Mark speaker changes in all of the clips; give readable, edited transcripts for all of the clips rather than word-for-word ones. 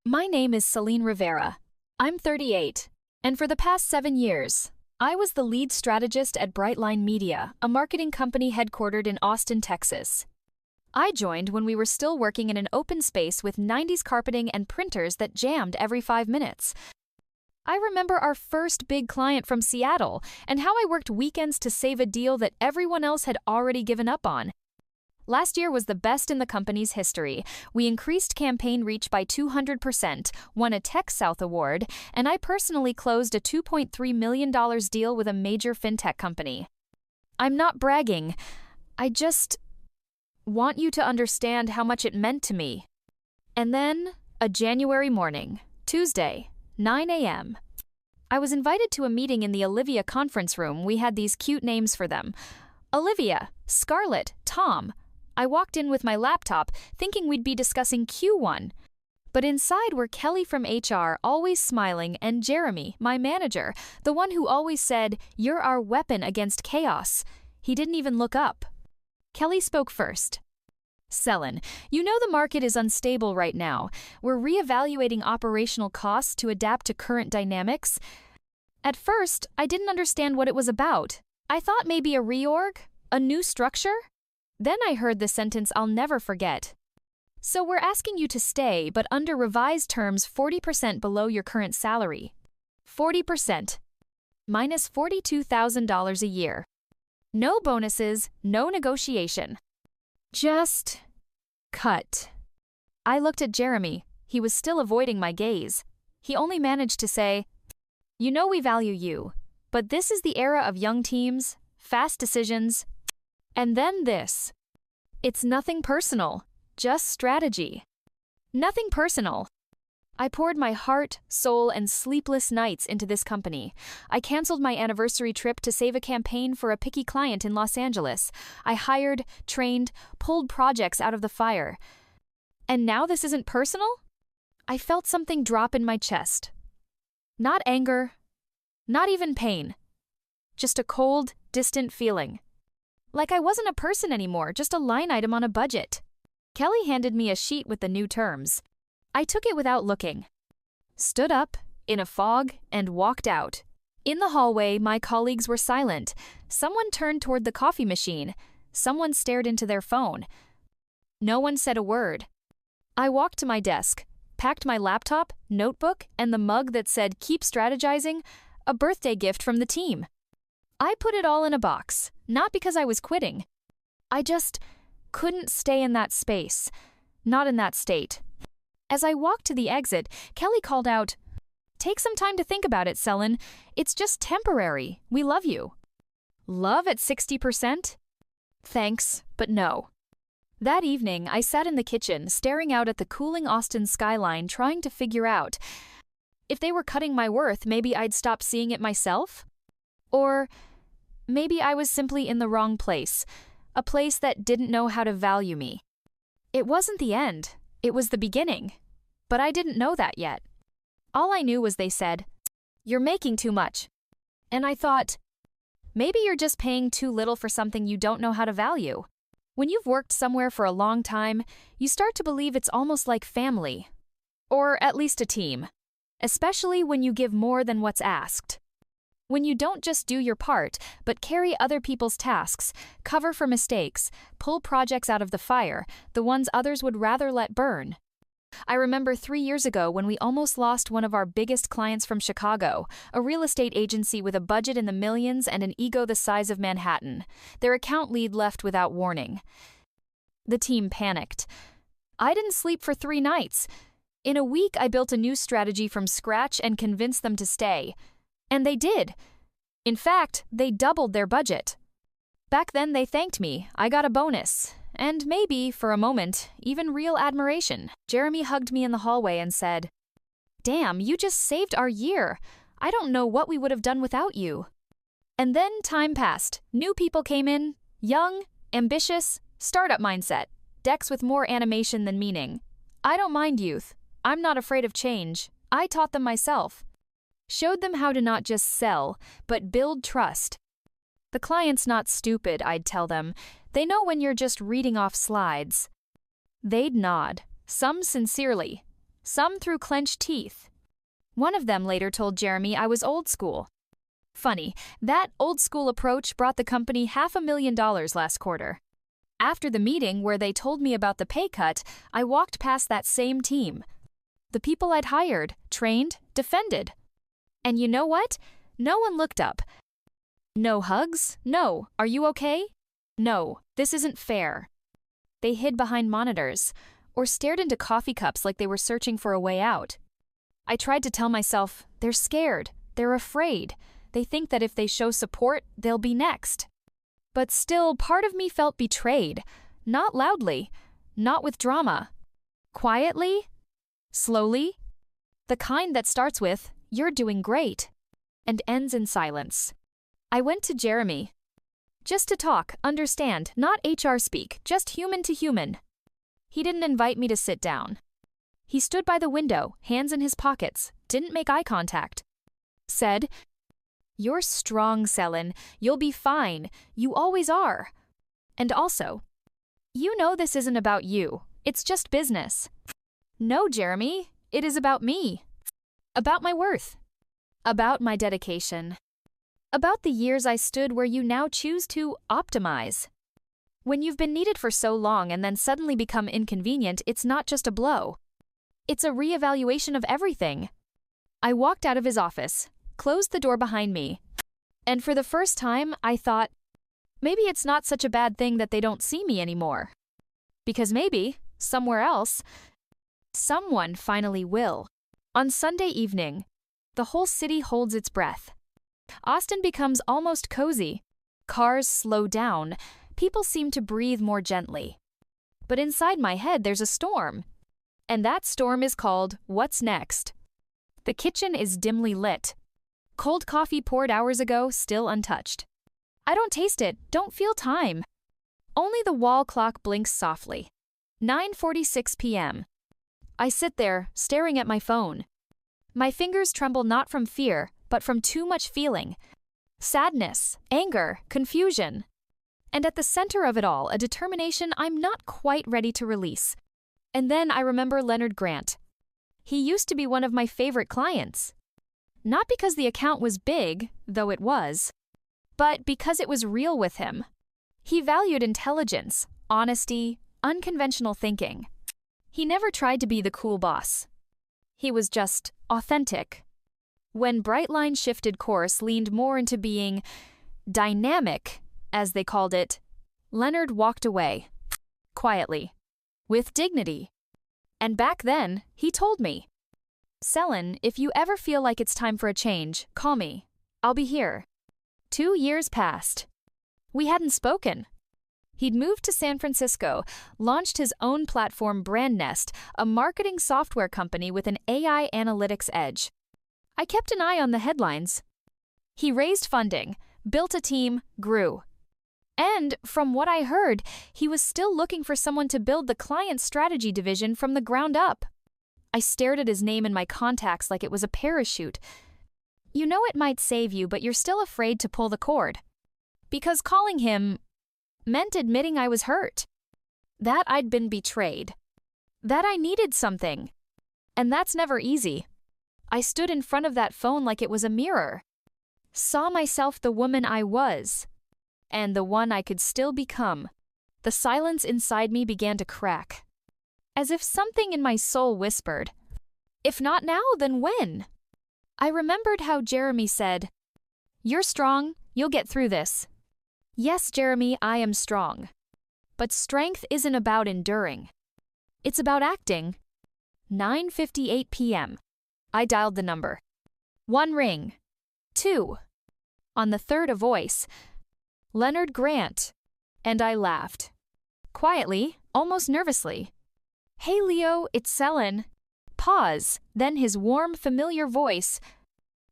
Speaker 1: My name is Celine Rivera. I'm 38, and for the past 7 years, I was the lead strategist at Brightline Media, a marketing company headquartered in Austin, Texas. I joined when we were still working in an open space with 90s carpeting and printers that jammed every 5 minutes. I remember our first big client from Seattle and how I worked weekends to save a deal that everyone else had already given up on. Last year was the best in the company's history. We increased campaign reach by 200%, won a Tech South Award, and I personally closed a $2.3 million deal with a major fintech company. I'm not bragging. I just want you to understand how much it meant to me. And then, a January morning, Tuesday, 9 a.m. I was invited to a meeting in the Olivia conference room. We had these cute names for them. Olivia, Scarlett, Tom. I walked in with my laptop, thinking we'd be discussing Q1. But inside were Kelly from HR, always smiling, and Jeremy, my manager, the one who always said, "You're our weapon against chaos." He didn't even look up. Kelly spoke first. "Celine, you know the market is unstable right now. We're reevaluating operational costs to adapt to current dynamics." At first, I didn't understand what it was about. I thought maybe a reorg? A new structure? Then I heard the sentence I'll never forget. "So we're asking you to stay, but under revised terms 40% below your current salary." 40%. Minus $42,000 a year. No bonuses, no negotiation. Just cut. I looked at Jeremy. He was still avoiding my gaze. He only managed to say, "You know we value you, but this is the era of young teams, fast decisions, and then this. It's nothing personal, just strategy." Nothing personal. I poured my heart, soul, and sleepless nights into this company. I canceled my anniversary trip to save a campaign for a picky client in Los Angeles. I hired, trained, pulled projects out of the fire. And now this isn't personal? I felt something drop in my chest. Not anger, not even pain. Just a cold, distant feeling. Like I wasn't a person anymore, just a line item on a budget. Kelly handed me a sheet with the new terms. I took it without looking. Stood up, in a fog, and walked out. In the hallway, my colleagues were silent. Someone turned toward the coffee machine. Someone stared into their phone. No one said a word. I walked to my desk, packed my laptop, notebook, and the mug that said "Keep strategizing," a birthday gift from the team. I put it all in a box, not because I was quitting. I just couldn't stay in that space, not in that state. As I walked to the exit, Kelly called out, "Take some time to think about it, Celine. It's just temporary. We love you." Love at 60%? Thanks, but no. That evening, I sat in the kitchen, staring out at the cooling Austin skyline, trying to figure out if they were cutting my worth, maybe I'd stop seeing it myself? Or maybe I was simply in the wrong place, a place that didn't know how to value me. It wasn't the end, it was the beginning, but I didn't know that yet. All I knew was they said, "You're making too much." And I thought, maybe you're just paying too little for something you don't know how to value. When you've worked somewhere for a long time, you start to believe it's almost like family, or at least a team, especially when you give more than what's asked. When you don't just do your part, but carry other people's tasks, cover for mistakes, pull projects out of the fire, the ones others would rather let burn. I remember 3 years ago when we almost lost one of our biggest clients from Chicago, a real estate agency with a budget in the millions and an ego the size of Manhattan. Their account lead left without warning. The team panicked. I didn't sleep for 3 nights. In a week, I built a new strategy from scratch and convinced them to stay. And they did. In fact, they doubled their budget. Back then they thanked me. I got a bonus. And maybe, for a moment, even real admiration. Jeremy hugged me in the hallway and said, "Damn, you just saved our year. I don't know what we would have done without you." And then time passed. New people came in. Young, ambitious, startup mindset. Decks with more animation than meaning. I don't mind youth. I'm not afraid of change. I taught them myself. Showed them how to not just sell, but build trust. The client's not stupid, I'd tell them. They know when you're just reading off slides. They'd nod, some sincerely, some through clenched teeth. One of them later told Jeremy I was old school. Funny, that old school approach brought the company $500,000 last quarter. After the meeting where they told me about the pay cut, I walked past that same team. The people I'd hired, trained, defended. And you know what? No one looked up. No hugs? No. Are you okay? No, this isn't fair. They hid behind monitors, or stared into coffee cups like they were searching for a way out. I tried to tell myself, they're scared, they're afraid, they think that if they show support, they'll be next. But still, part of me felt betrayed, not loudly, not with drama. Quietly? Slowly? The kind that starts with, "You're doing great," and ends in silence. I went to Jeremy. Just to talk, understand, not HR speak, just human to human. He didn't invite me to sit down. He stood by the window, hands in his pockets, didn't make eye contact. Said, "You're strong, Selin. You'll be fine. You always are. And also, you know this isn't about you. It's just business." "No, Jeremy, it is about me. About my worth. About my dedication. About the years I stood where you now choose to optimize. When you've been needed for so long and then suddenly become inconvenient, it's not just a blow. It's a reevaluation of everything." I walked out of his office, closed the door behind me, and for the first time, I thought, maybe it's not such a bad thing that they don't see me anymore. Because maybe, somewhere else, someone finally will. On Sunday evening, the whole city holds its breath. Austin becomes almost cozy. Cars slow down. People seem to breathe more gently. But inside my head, there's a storm. And that storm is called What's Next? The kitchen is dimly lit. Cold coffee poured hours ago, still untouched. I don't taste it, don't feel time. Only the wall clock blinks softly. 9:46 p.m. I sit there, staring at my phone. My fingers tremble not from fear, but from too much feeling. Sadness, anger, confusion. And at the center of it all, a determination I'm not quite ready to release. And then I remember Leonard Grant. He used to be one of my favorite clients. Not because the account was big, though it was, but because it was real with him. He valued intelligence, honesty, unconventional thinking. He never tried to be the cool boss. He was just authentic. When Brightline shifted course, leaned more into being dynamic, as they called it, Leonard walked away, quietly, with dignity. And back then, he told me, "Selin, if you ever feel like it's time for a change, call me. I'll be here." 2 years passed. We hadn't spoken. He'd moved to San Francisco, launched his own platform Brand Nest, a marketing software company with an AI analytics edge. I kept an eye on the headlines. He raised funding, built a team, grew. And, from what I heard, he was still looking for someone to build the client strategy division from the ground up. I stared at his name in my contacts like it was a parachute. You know it might save you, but you're still afraid to pull the cord. Because calling him meant admitting I was hurt. That I'd been betrayed. That I needed something. And that's never easy. I stood in front of that phone like it was a mirror. Saw myself the woman I was. And the one I could still become. The silence inside me began to crack. As if something in my soul whispered, "If not now, then when?" I remembered how Jeremy said, "You're strong, you'll get through this." Yes, Jeremy, I am strong. But strength isn't about enduring. It's about acting. 9:58 p.m. I dialed the number. 1 ring. 2. On the third, a voice. Leonard Grant. And I laughed. Quietly, almost nervously. "Hey Leo, it's Selin." Pause, then his warm, familiar voice.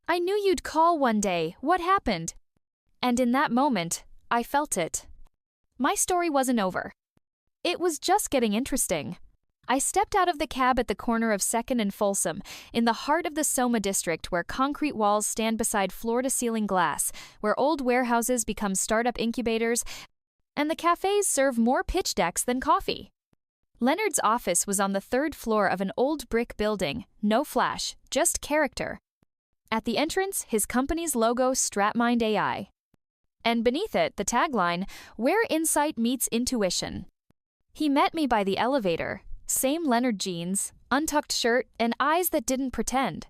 Speaker 1: "I knew you'd call one day. What happened?" And in that moment, I felt it. My story wasn't over. It was just getting interesting. I stepped out of the cab at the corner of 2nd and Folsom, in the heart of the Soma district where concrete walls stand beside floor-to-ceiling glass, where old warehouses become startup incubators, and the cafes serve more pitch decks than coffee. Leonard's office was on the third floor of an old brick building, no flash, just character. At the entrance, his company's logo, StratMind AI. And beneath it, the tagline, "Where insight meets intuition." He met me by the elevator, same Leonard jeans, untucked shirt, and eyes that didn't pretend.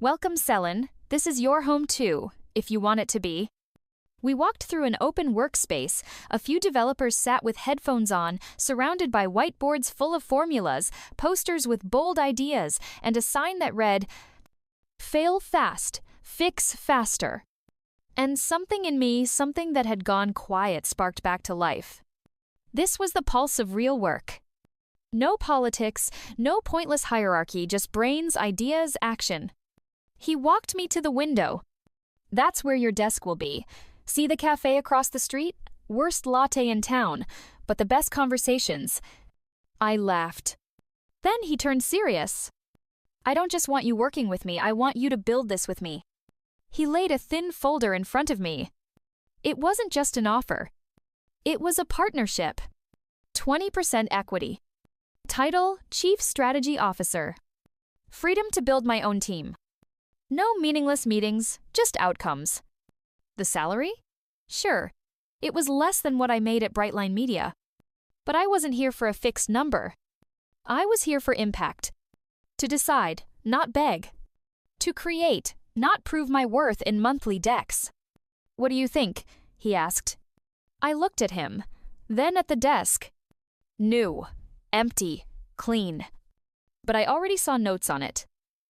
Speaker 1: "Welcome, Selin. This is your home too, if you want it to be." We walked through an open workspace. A few developers sat with headphones on, surrounded by whiteboards full of formulas, posters with bold ideas, and a sign that read, "Fail fast, fix faster." And something in me, something that had gone quiet, sparked back to life. This was the pulse of real work. No politics, no pointless hierarchy, just brains, ideas, action. He walked me to the window. "That's where your desk will be. See the cafe across the street? Worst latte in town, but the best conversations." I laughed. Then he turned serious. "I don't just want you working with me, I want you to build this with me." He laid a thin folder in front of me. It wasn't just an offer. It was a partnership. 20% equity. Title, Chief Strategy Officer. Freedom to build my own team. No meaningless meetings, just outcomes. The salary? Sure. It was less than what I made at Brightline Media. But I wasn't here for a fixed number. I was here for impact. To decide, not beg. To create, not prove my worth in monthly decks. "What do you think?" he asked. I looked at him, then at the desk. New, empty, clean. But I already saw notes on it.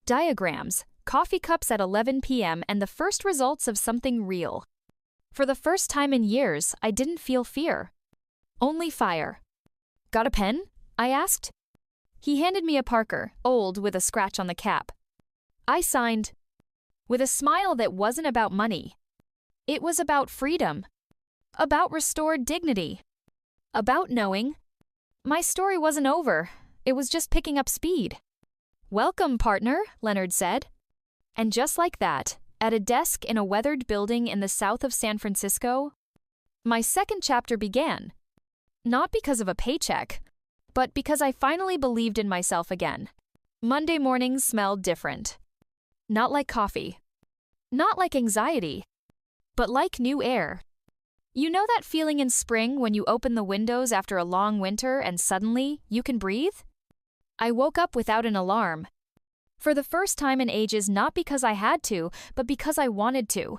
Speaker 1: Diagrams, coffee cups at 11 p.m., and the first results of something real. For the first time in years, I didn't feel fear. Only fire. "Got a pen?" I asked. He handed me a Parker, old with a scratch on the cap. I signed. With a smile that wasn't about money. It was about freedom. About restored dignity. About knowing my story wasn't over. It was just picking up speed. "Welcome, partner," Leonard said. And just like that, at a desk in a weathered building in the south of San Francisco, my second chapter began. Not because of a paycheck, but because I finally believed in myself again. Monday mornings smelled different. Not like coffee. Not like anxiety. But like new air. You know that feeling in spring when you open the windows after a long winter and suddenly you can breathe? I woke up without an alarm. For the first time in ages, not because I had to, but because I wanted to.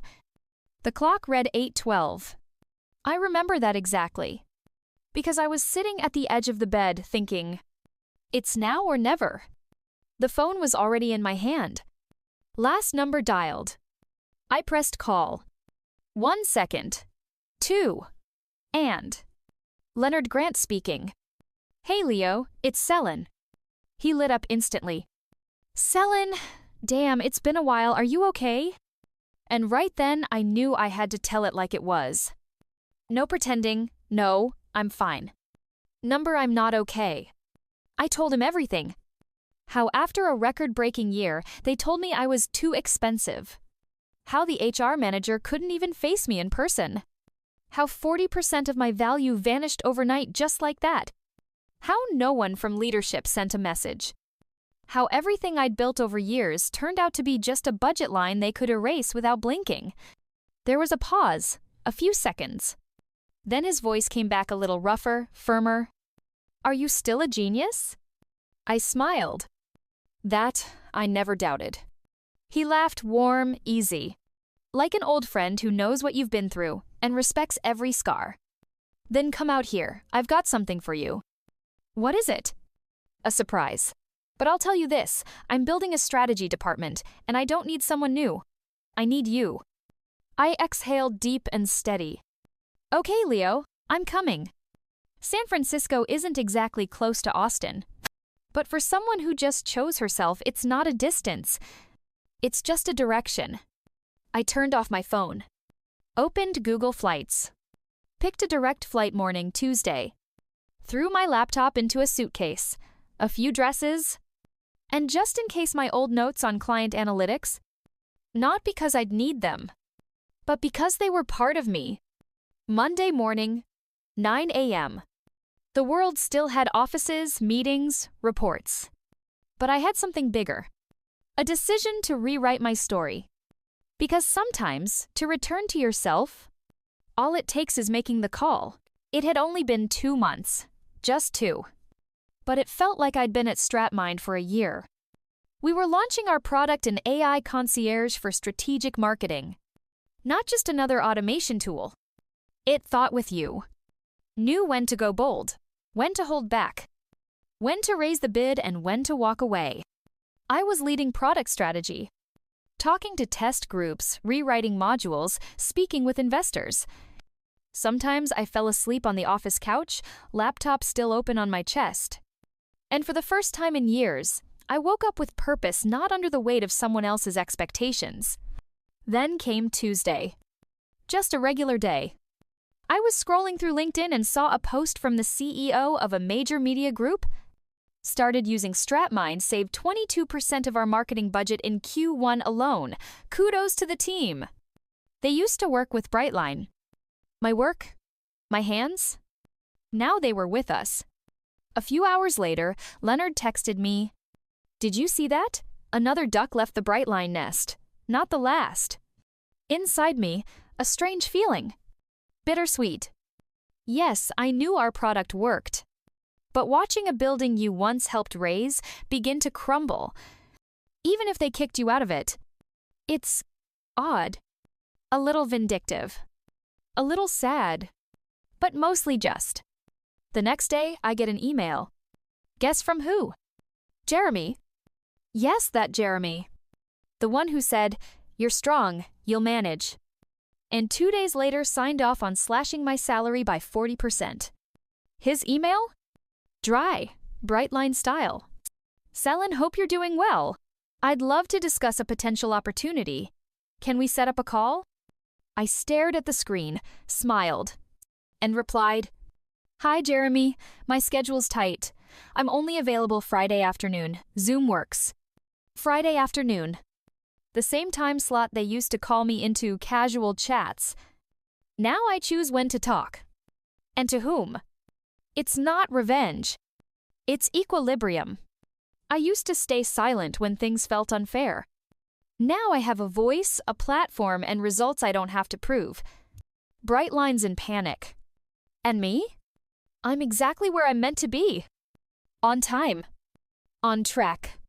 Speaker 1: The clock read 8:12. I remember that exactly. Because I was sitting at the edge of the bed thinking, it's now or never. The phone was already in my hand. Last number dialed. I pressed call. 1 second. 2. And. Leonard Grant speaking. "Hey Leo, it's Selin." He lit up instantly. "Selin, damn, it's been a while, are you okay?" And right then I knew I had to tell it like it was. No pretending, no, I'm fine. Number, I'm not okay. I told him everything. How after a record-breaking year, they told me I was too expensive. How the HR manager couldn't even face me in person. How 40% of my value vanished overnight just like that. How no one from leadership sent a message. How everything I'd built over years turned out to be just a budget line they could erase without blinking. There was a pause, a few seconds. Then his voice came back a little rougher, firmer. "Are you still a genius?" I smiled. That I never doubted. He laughed warm, easy. Like an old friend who knows what you've been through and respects every scar. "Then come out here, I've got something for you." "What is it?" "A surprise. But I'll tell you this, I'm building a strategy department, and I don't need someone new. I need you." I exhaled deep and steady. "Okay, Leo, I'm coming." San Francisco isn't exactly close to Austin. But for someone who just chose herself, it's not a distance. It's just a direction. I turned off my phone. Opened Google Flights. Picked a direct flight morning Tuesday. Threw my laptop into a suitcase. A few dresses. And just in case my old notes on client analytics. Not because I'd need them. But because they were part of me. Monday morning, 9 a.m. The world still had offices, meetings, reports. But I had something bigger. A decision to rewrite my story. Because sometimes, to return to yourself, all it takes is making the call. It had only been 2 months. Just 2. But it felt like I'd been at StratMind for a year. We were launching our product in AI concierge for strategic marketing. Not just another automation tool. It thought with you. Knew when to go bold, when to hold back, when to raise the bid and when to walk away. I was leading product strategy, talking to test groups, rewriting modules, speaking with investors. Sometimes I fell asleep on the office couch, laptop still open on my chest. And for the first time in years, I woke up with purpose, not under the weight of someone else's expectations. Then came Tuesday. Just a regular day. I was scrolling through LinkedIn and saw a post from the CEO of a major media group. Started using StratMind, saved 22% of our marketing budget in Q1 alone. Kudos to the team. They used to work with Brightline. My work? My hands? Now they were with us. A few hours later, Leonard texted me, "Did you see that? Another duck left the Brightline nest. Not the last." Inside me, a strange feeling. Bittersweet. Yes, I knew our product worked. But watching a building you once helped raise begin to crumble, even if they kicked you out of it, it's odd. A little vindictive. A little sad. But mostly just. The next day, I get an email. Guess from who? Jeremy. Yes, that Jeremy. The one who said, "You're strong, you'll manage." And 2 days later signed off on slashing my salary by 40%. His email? Dry, Brightline style. "Selin, hope you're doing well. I'd love to discuss a potential opportunity. Can we set up a call?" I stared at the screen, smiled, and replied, "Hi, Jeremy. My schedule's tight. I'm only available Friday afternoon. Zoom works." Friday afternoon. The same time slot they used to call me into casual chats. Now I choose when to talk. And to whom? It's not revenge. It's equilibrium. I used to stay silent when things felt unfair. Now I have a voice, a platform, and results I don't have to prove. Brightline's in panic. And me? I'm exactly where I'm meant to be. On time. On track.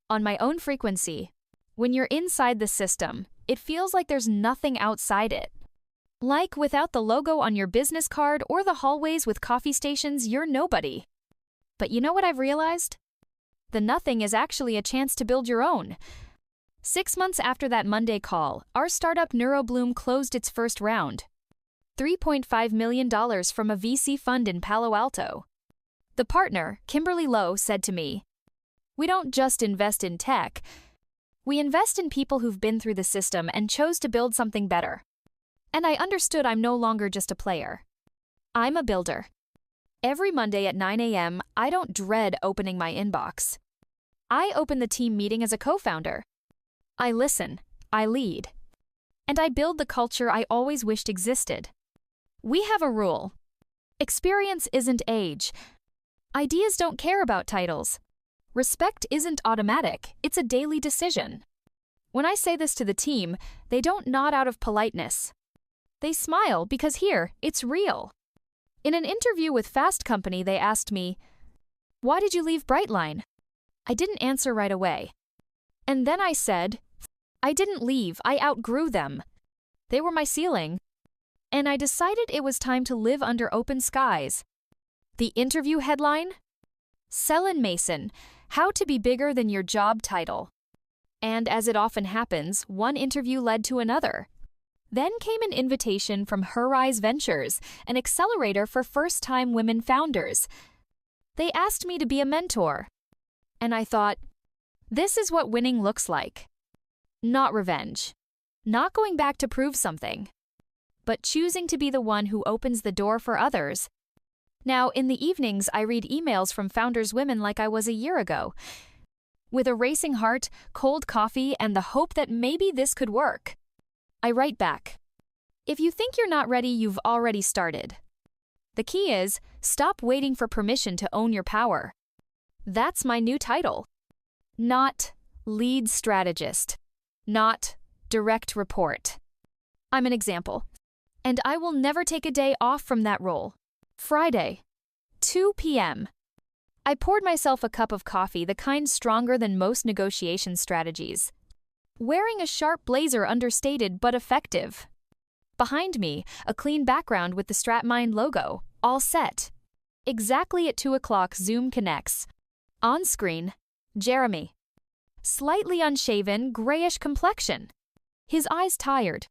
Speaker 1: On my own frequency. When you're inside the system, it feels like there's nothing outside it. Like without the logo on your business card or the hallways with coffee stations, you're nobody. But you know what I've realized? The nothing is actually a chance to build your own. 6 months after that Monday call, our startup NeuroBloom closed its first round. $3.5 million from a VC fund in Palo Alto. The partner, Kimberly Lowe, said to me, "We don't just invest in tech. We invest in people who've been through the system and chose to build something better." And I understood I'm no longer just a player. I'm a builder. Every Monday at 9 a.m., I don't dread opening my inbox. I open the team meeting as a co-founder. I listen, I lead, and I build the culture I always wished existed. We have a rule. Experience isn't age. Ideas don't care about titles. Respect isn't automatic, it's a daily decision. When I say this to the team, they don't nod out of politeness. They smile because here, it's real. In an interview with Fast Company, they asked me, "Why did you leave Brightline?" I didn't answer right away. And then I said, "I didn't leave, I outgrew them. They were my ceiling." And I decided it was time to live under open skies. The interview headline? Selin Mason, how to be bigger than your job title. And as it often happens, one interview led to another. Then came an invitation from Herrise Ventures, an accelerator for first-time women founders. They asked me to be a mentor. And I thought, this is what winning looks like. Not revenge. Not going back to prove something. But choosing to be the one who opens the door for others. Now, in the evenings, I read emails from founders women like I was a year ago. With a racing heart, cold coffee, and the hope that maybe this could work. I write back, "If you think you're not ready, you've already started." The key is, Stop waiting for permission to own your power. That's my new title. Not lead strategist. Not direct report. I'm an example. And I will never take a day off from that role. Friday, 2 p.m. I poured myself a cup of coffee, the kind stronger than most negotiation strategies. Wearing a sharp blazer, understated but effective. Behind me, a clean background with the StratMind logo, all set. Exactly at 2 o'clock, Zoom connects. On screen, Jeremy. Slightly unshaven, grayish complexion. His eyes tired.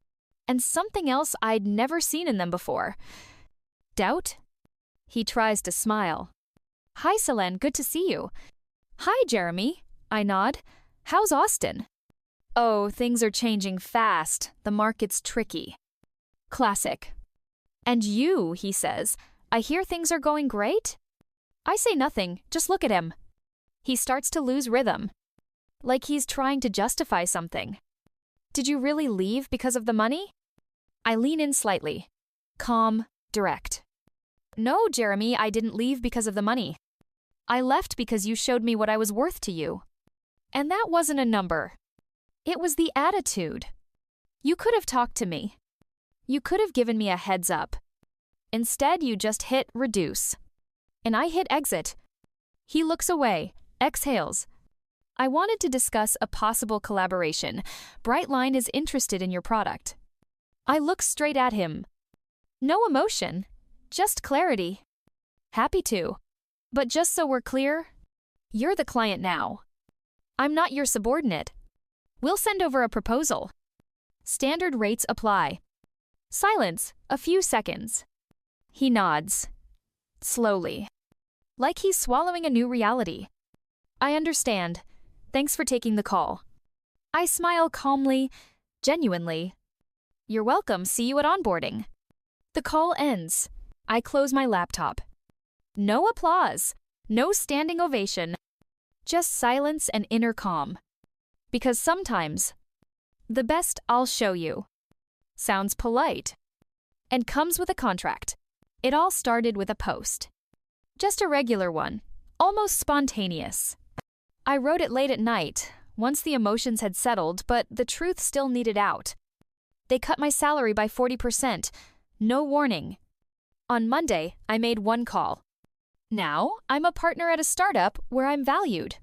Speaker 1: And something else I'd never seen in them before. Doubt? He tries to smile. Hi, Selene, good to see you. Hi, Jeremy. I nod. How's Austin? Oh, things are changing fast. The market's tricky. Classic. And you, he says, I hear things are going great? I say nothing, just look at him. He starts to lose rhythm. Like he's trying to justify something. Did you really leave because of the money? I lean in slightly. Calm, direct. No, Jeremy, I didn't leave because of the money. I left because you showed me what I was worth to you. And that wasn't a number. It was the attitude. You could have talked to me. You could have given me a heads up. Instead, you just hit reduce. And I hit exit. He looks away, exhales. I wanted to discuss a possible collaboration. Brightline is interested in your product. I look straight at him. No emotion, just clarity. Happy to. But just so we're clear, you're the client now. I'm not your subordinate. We'll send over a proposal. Standard rates apply. Silence, a few seconds. He nods. Slowly. Like he's swallowing a new reality. I understand. Thanks for taking the call. I smile calmly, genuinely. You're welcome, see you at onboarding. The call ends. I close my laptop. No applause, no standing ovation, just silence and inner calm. Because sometimes, the best I'll show you sounds polite and comes with a contract. It all started with a post. Just a regular one, almost spontaneous. I wrote it late at night, once the emotions had settled, but the truth still needed out. They cut my salary by 40%, no warning. On Monday, I made one call. Now, I'm a partner at a startup where I'm valued.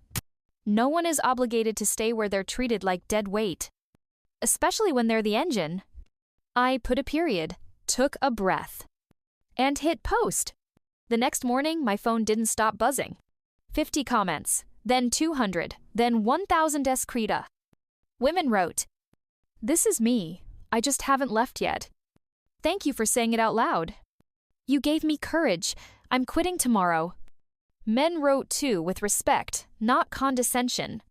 Speaker 1: No one is obligated to stay where they're treated like dead weight. Especially when they're the engine. I put a period, took a breath, and hit post. The next morning, my phone didn't stop buzzing. 50 comments, then 200, then 1,000 escrita. Women wrote, "This is me. I just haven't left yet. Thank you for saying it out loud. You gave me courage. I'm quitting tomorrow." Men wrote too, with respect, not condescension.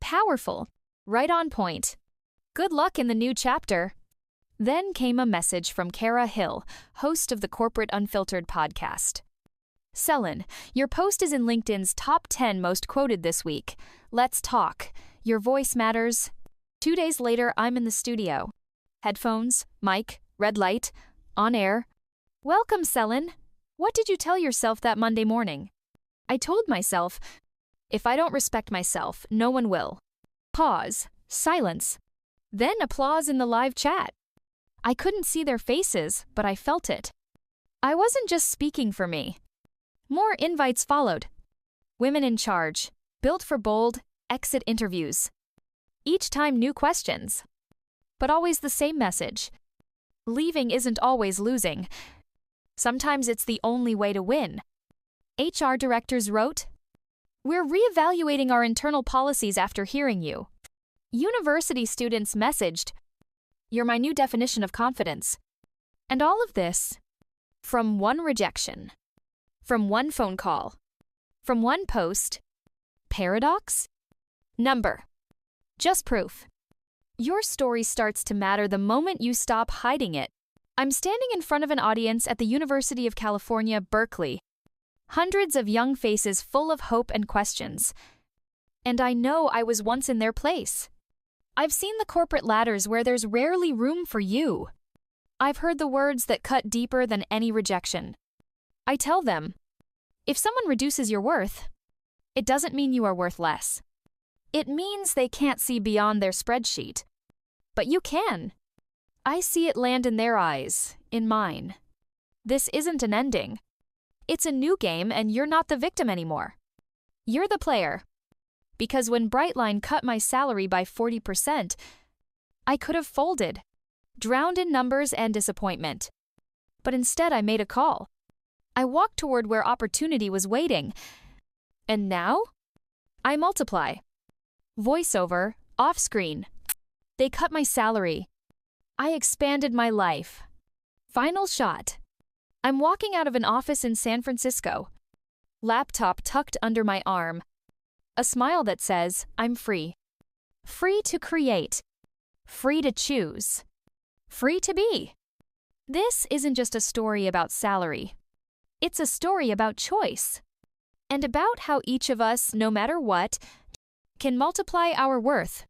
Speaker 1: Powerful, right on point. Good luck in the new chapter. Then came a message from Kara Hill, host of the Corporate Unfiltered podcast. Selene, your post is in LinkedIn's top 10 most quoted this week. Let's talk. Your voice matters. 2 days later, I'm in the studio. Headphones, mic, red light, on air. Welcome, Selene. What did you tell yourself that Monday morning? I told myself, if I don't respect myself, no one will. Pause, silence. Then applause in the live chat. I couldn't see their faces, but I felt it. I wasn't just speaking for me. More invites followed. Women in charge, built for bold, exit interviews. Each time new questions. But always the same message. Leaving isn't always losing. Sometimes it's the only way to win. HR directors wrote, "We're reevaluating our internal policies after hearing you." University students messaged, "You're my new definition of confidence." And all of this, from one rejection, from one phone call, from one post. Paradox? Number. Just proof. Your story starts to matter the moment you stop hiding it. I'm standing in front of an audience at the University of California, Berkeley. Hundreds of young faces full of hope and questions. And I know I was once in their place. I've seen the corporate ladders where there's rarely room for you. I've heard the words that cut deeper than any rejection. I tell them, if someone reduces your worth, it doesn't mean you are worth less. It means they can't see beyond their spreadsheet. But you can. I see it land in their eyes, in mine. This isn't an ending. It's a new game, and you're not the victim anymore. You're the player. Because when Brightline cut my salary by 40%, I could have folded, drowned in numbers and disappointment. But instead I made a call. I walked toward where opportunity was waiting. And now? I multiply. Voiceover, off-screen. They cut my salary. I expanded my life. Final shot. I'm walking out of an office in San Francisco. Laptop tucked under my arm. A smile that says, I'm free. Free to create. Free to choose. Free to be. This isn't just a story about salary. It's a story about choice. And about how each of us, no matter what, can multiply our worth